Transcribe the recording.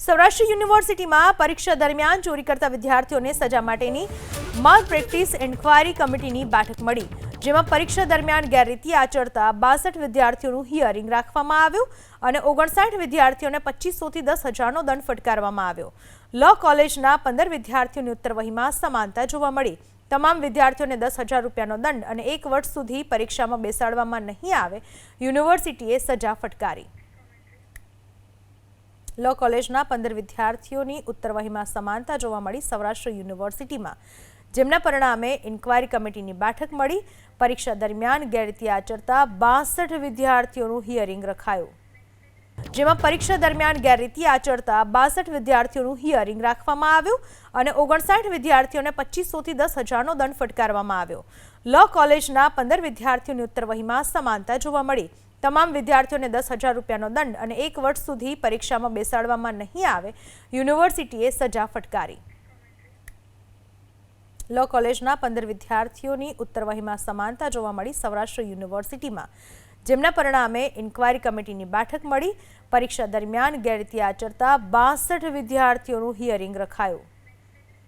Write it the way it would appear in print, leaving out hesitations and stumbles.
સૌરાષ્ટ્ર યુનિવર્સિટીમાં પરીક્ષા દરમિયાન ચોરી કરતા વિદ્યાર્થીઓને સજા માટેની માલ પ્રેક્ટિસ ઇન્ક્વાયરી કમિટીની બેઠક મળી, જેમાં પરીક્ષા દરમિયાન ગેરરીતિ આચરતા 62 વિદ્યાર્થીઓનું હિયરિંગ રાખવામાં આવ્યું અને 59 વિદ્યાર્થીઓને 2500 થી 10,000નો દંડ ફટકારવામાં આવ્યો. લો કોલેજના 15 વિદ્યાર્થીઓની ઉત્તરવહીમાં સમાનતા જોવા મળી. તમામ વિદ્યાર્થીઓને 10,000 રૂપિયાનો દંડ અને 1 વર્ષ સુધી પરીક્ષામાં બેસાડવામાં નહીં આવે, યુનિવર્સિટીએ સજા ફટકારી. લો કોલેજના 15 વિદ્યાર્થીઓની ઉત્તરવહીમાં સમાનતા જોવા મળી. સૌરાષ્ટ્ર યુનિવર્સિટીમાં જેમના પરિણામે ઇન્ક્વાયરી કમિટીની બેઠક મળી. પરીક્ષા દરમિયાન ગેરરીતિ આચરતા 62 વિદ્યાર્થીઓનું હિયરિંગ રખાયું, જેમાં પરીક્ષા દરમિયાન ગેરરીતિ આચરતા 62 વિદ્યાર્થીઓનું હિયરિંગ રાખવામાં આવ્યું અને 59 વિદ્યાર્થીઓને 2500 થી 10,000નો દંડ ફટકારવામાં આવ્યો. લો કોલેજના 15 વિદ્યાર્થીઓની ઉત્તરવહીમાં સમાનતા જોવા મળી. તમામ વિદ્યાર્થીઓને 10,000 રૂપિયાનો દંડ અને 1 વર્ષ સુધી પરીક્ષામાં બેસાડવામાં નહીં આવે, યુનિવર્સિટીએ સજા ફટકારી. લો કોલેજના 15 વિદ્યાર્થીઓની ઉત્તરવહીમાં સમાનતા જોવા મળી. સૌરાષ્ટ્ર યુનિવર્સિટીમાં જેમના પરિણામે ઇન્ક્વાયરી કમિટીની બેઠક મળી. પરીક્ષા દરમિયાન ગેરરીતિ આચરતા 62 વિદ્યાર્થીઓનું હિયરિંગ રખાયું.